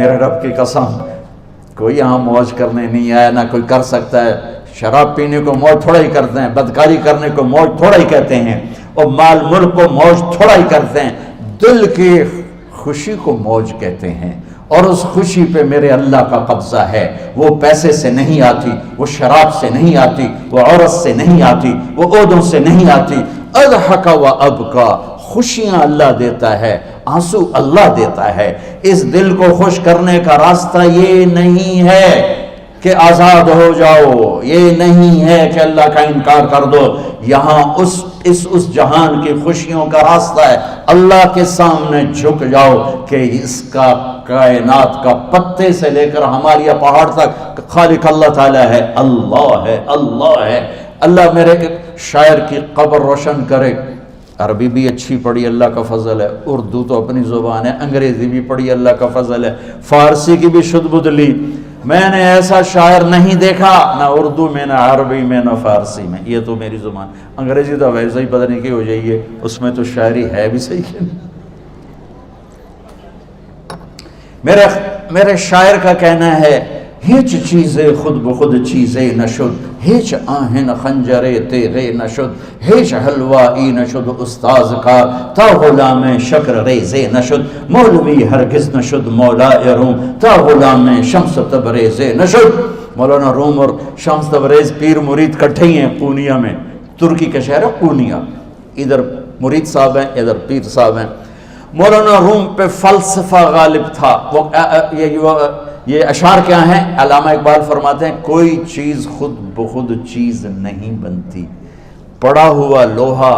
میرے رب کی قسم کوئی یہاں موج کرنے نہیں آیا، نہ کوئی کر سکتا ہے۔ شراب پینے کو موج تھوڑا ہی کرتے ہیں، بدکاری کرنے کو موج تھوڑا ہی کہتے ہیں، اور مال ملک کو موج تھوڑا ہی کرتے ہیں۔ دل کی خوشی کو موج کہتے ہیں، اور اس خوشی پہ میرے اللہ کا قبضہ ہے۔ وہ پیسے سے نہیں آتی، وہ شراب سے نہیں آتی، وہ عورت سے نہیں آتی، وہ عہدوں سے نہیں آتی۔ اضحک و ابکا، خوشیاں اللہ دیتا ہے، آنسو اللہ دیتا ہے۔ اس دل کو خوش کرنے کا راستہ یہ نہیں ہے کہ آزاد ہو جاؤ، یہ نہیں ہے کہ اللہ کا انکار کر دو۔ یہاں اس جہان کی خوشیوں کا راستہ ہے اللہ کے سامنے جھک جاؤ کہ اس کا کائنات کا پتے سے لے کر ہمالیہ پہاڑ تک خالق اللہ تعالیٰ ہے، اللہ ہے، اللہ ہے۔ اللہ میرے شاعر کی قبر روشن کرے۔ عربی بھی اچھی پڑھی، اللہ کا فضل ہے، اردو تو اپنی زبان ہے، انگریزی بھی پڑھی، اللہ کا فضل ہے، فارسی کی بھی شد بد لی۔ میں نے ایسا شاعر نہیں دیکھا، نہ اردو میں، نہ عربی میں، نہ فارسی میں، یہ تو میری زبان۔ انگریزی تو ویسے ہی پتہ نہیں کی ہو جائیے، اس میں تو شاعری ہے بھی صحیح ہے۔ میرے شاعر کا کہنا ہے، ہیچ چیزیں خود بخود چیزیں نشد، ہیچ آہن خنجرے تیغے نشد، ہیچ حلوائی نشد استاذ کا، تا غلام شکر ریزے نشد، مولوی ہرگز نشد مولا روم، تا غلام شمس تبریز نشد۔ مولانا روم اور شمس تبریز پیر مرید کٹھے ہی ہیں پونیا میں، ترکی کا شہر ہے پونیا، ادھر مرید صاحب ہیں، ادھر پیر صاحب ہیں۔ مولانا روم پہ فلسفہ غالب تھا۔ یہ اشعار کیا ہیں؟ علامہ اقبال فرماتے ہیں، کوئی چیز خود بخود چیز نہیں بنتی، پڑا ہوا لوہا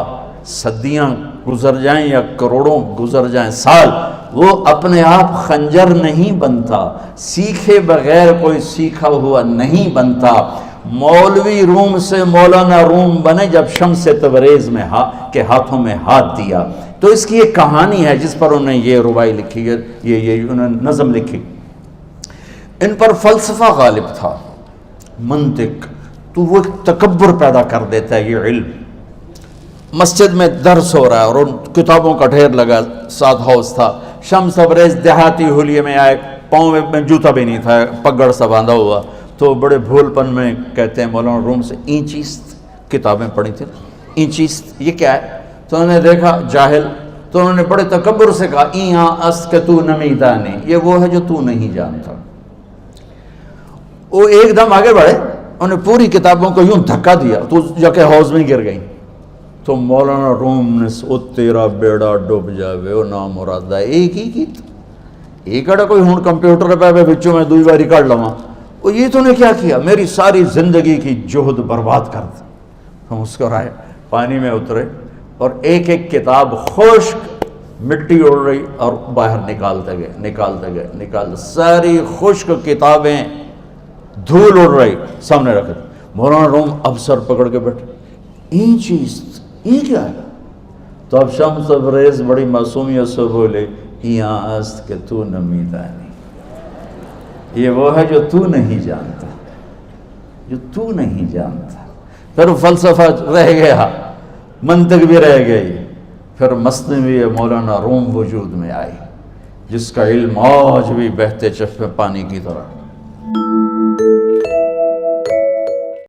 صدیاں گزر جائیں یا کروڑوں گزر جائیں سال، وہ اپنے آپ خنجر نہیں بنتا، سیکھے بغیر کوئی سیکھا ہوا نہیں بنتا۔ مولوی روم سے مولانا روم بنے جب شمس تبریز میں کے ہاتھوں میں ہاتھ دیا۔ تو اس کی ایک کہانی ہے جس پر انہوں نے یہ ربائی لکھی ہے، یہ انہوں نے نظم لکھی۔ ان پر فلسفہ غالب تھا، منطق، تو وہ تکبر پیدا کر دیتا ہے یہ علم۔ مسجد میں درس ہو رہا ہے اور ان کتابوں کا ڈھیر لگا، ساتھ ہاؤس تھا۔ شمس تبریز دیہاتی حلیے میں آئے، پاؤں میں جوتا بھی نہیں تھا، پگڑ سا باندھا ہوا، تو بڑے بھول پن میں کہتے ہیں مولانا روم سے، اینچیست کتابیں پڑھی تھیں، اینچیست یہ کیا ہے؟ تو انہوں نے دیکھا جاہل، تو انہوں نے بڑے تکبر سے کہا، ایہاں است کہ تو نمیدانی، یہ وہ ہے جو تو نہیں جانتا۔ وہ ایک دم آگے بڑھے، انہوں نے پوری کتابوں کو یوں دھکا دیا تو جا کے حوض میں گر گئی۔ تو مولانا روم نے او تیرا بیڑا ڈوب جاوے او نامرادہ، ایک ہی کی ایک اڑا کوئی ہون کمپیوٹر پہ بچوں میں دوئی باری کر لواں، وہ یہ تو نے کیا کیا، میری ساری زندگی کی جہد برباد کر دی۔ ہم مسکرائے، پانی میں اترے اور ایک ایک کتاب خشک مٹی اڑ رہی اور باہر نکالتے گئے، ساری خشک کتابیں دھول اڑ رہی سامنے رکھ دی۔ مولانا روم اب سر پکڑ کے بیٹھے، این چیز یہ کیا ہے؟ تو اب شمس تبریز بڑی معصومیت سے بولے، یہاں است کہ تو نمیدانی، یہ وہ ہے جو تو نہیں جانتا، جو تو نہیں جانتا۔ پھر فلسفہ رہ گیا، منطق بھی رہ گئی، پھر مثنوی مولانا روم وجود میں آئی، جس کا علم آج بھی بہتے چشمے پانی کی طرح۔